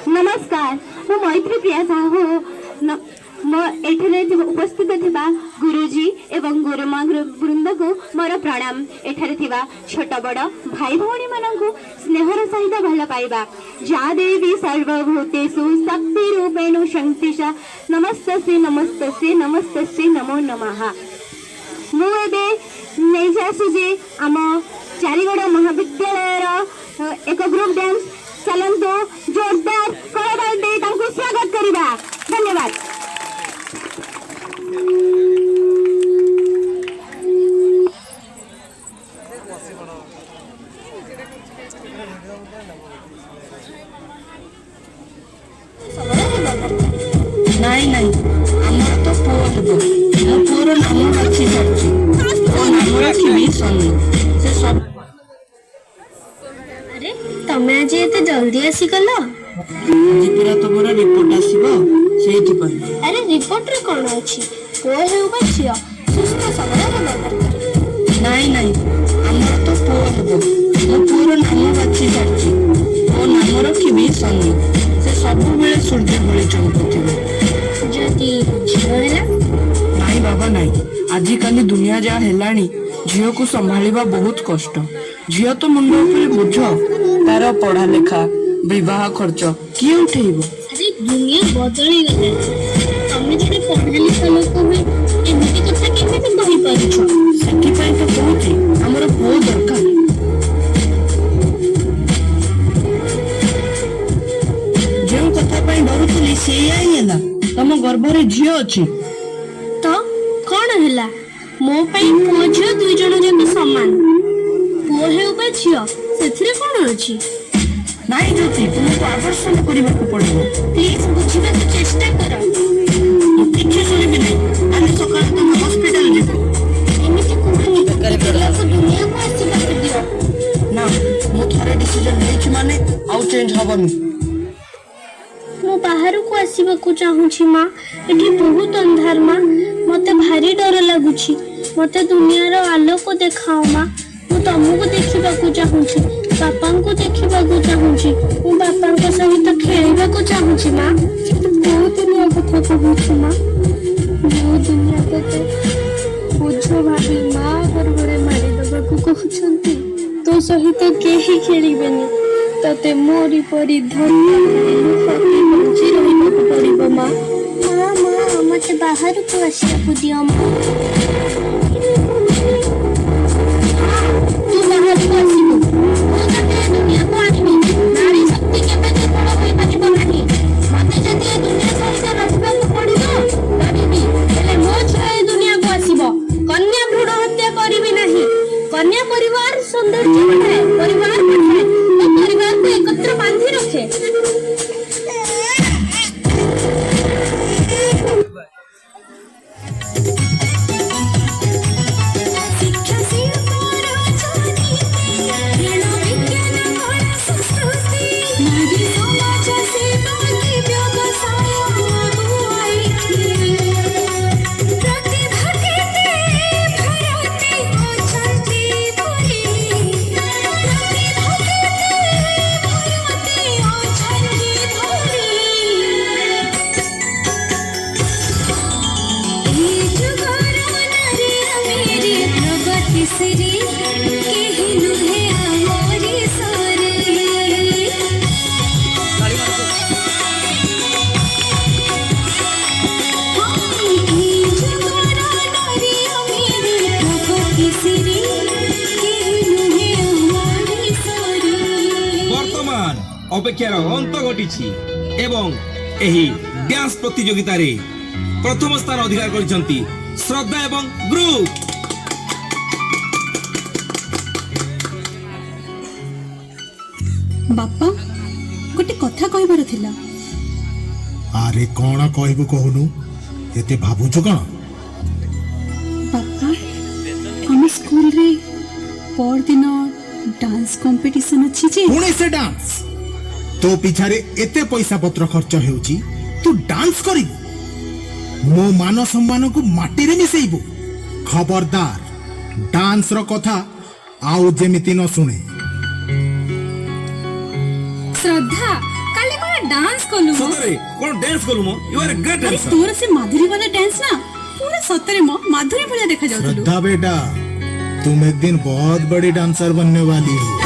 नमस्कार मु मैत्री प्रिया साहू उपस्थित थिबा गुरुजी एवं गुरुमा वृंद को मोर प्रणाम। एठारे थिबा छोट बड़ भाई भौणी मानकु स्नेहर सहित भल पाइबा। जा देवी सर्वभूतेषु शक्ति रूपेण संस्थिता नमस्तस्यै नमस्तस्यै नमस्तस्यै नमो नमः। मु एबे नेइ आसुजे आम चारिगड़ महाविद्यालय एक ग्रुप डांस चलंतो जोरदार करताल दे तांको स्वागत करिबा। धन्यवाद। नहीं नहीं आमर तो पुओ हेबो मो पुओर नाम रखी सारछि ओ नाम रखिबी सन्नु से सब। अरे तमे आज एते जल्दी आसी गलो आज पूरा तमरा रिपोर्ट आसीबो सेठी पर। अरे रिपोर्ट रे कोन अछि पुओ हेबा छियो सुस्त सबरा हेबा दरकार। नहीं नहीं आमर तो पुओ हेबो मो पुओर नाम रखी सारछि ओ नाम रखिबी सन्नु से सब बेले सूर्य भଳି चमकुथिबो। जदी झियो हैला नहीं बाबा नहीं आजिकाली दुनिया जहाँ हेलानी झील को संभालिबा बहुत कष्ट। झील तो मुंड उपरे बोझ तार पढ़ा लेखा विवाह खर्च किए उठेइबो। अरे दुनिया बदली गले तमे जने पढ़ा लिखा लोक में एमिति कथा केमिति कहि पारुछ। सेठी पई तो कहूची हमर पुओ दरकार। जो कथा पई डरुतली सेया ही हैला तम गर्भरे झील अछि तो कौन हैला मो पई पुओ झियो दुई जण जक समान पुओ हेउबा झियो सेथिरे कोन अछि। नाई ज्योति तुमको आकर्षण करने को पड़ेगा। प्लीज बुझिबा के चेष्टा करो। किछु सुनिबि नहीं आज सकाळ तुम हॉस्पिटल जेबो एमिति कुहनी को दुनिया को आसीबा के दियो ना मो थारे डिसीजन लेछि माने आउ चेंज हबनी। मो बाहर को आसीबा को चाहूछि मां एठी बहुत अंधार मां मते भारी डर लागुछि मते दुनिया रो आलोक देखाओ मां मु तुमको देखिबा को चाहूछि बापा को देखिबा को चाहूछि मु बापा को सहित खेलिबा को चाहूछि मां बहुत दुनिया कथा कहूछि मां बहुत दुनिया कथा बुझो भाभी मां बरबरे मारी दबा को कहउछंती तो सहित केही खेलिबेनी तते मोरी परी धन्य सती बंची रहिबा को पड़िबो मां। मां मां मते बाहर को आसिया को दियो मां तू बाहर को आसीबो ओ तते दुनिया को आनिबो नारी शक्ति केबे जे बड़ होई पारिबो नाही मते जदी ए दुनिया सहित रहिबा को पड़िबो तबेबी हेले मो छाय दुनिया को आसीबो कन्या भ्रूण हत्या करिबि नाही। कन्या परिवार सौंदर्य बढ़ाए परिवार बढ़ाए तो परिवार को एकत्र बांधी रखे। अपेक्षार अंत घटी एवं एही डांस प्रतियोगिता रे प्रथम स्थान अधिकार करिसंती श्रद्धा एवं ग्रुप। बापा गोटे कथा कहबार थिला। अरे कौन कहबू कहनु एते भाबुछु कौन? बापा हम स्कूल रे पर दिन डांस कंपटीशन अछि जे पुणे से डांस तो पिछारे एते पैसा पत्र खर्च हेउची तू डांस करिबू मो मान सम्मान को माटी रे मिसेइबू खबरदार डांस रो कथा आउ जेमिति न सुने श्रद्धा काले कोन डांस कलु मो सतरे कोन डांस करू मो यू आर अ ग्रेट अरे डांसर तोर से माधुरी वाला डांस ना पूरा सतरे मो माधुरी भलिया देखा जाउतलु श्रद्धा बेटा तुम एक दिन बहुत बड़ी डांसर बनने वाली हो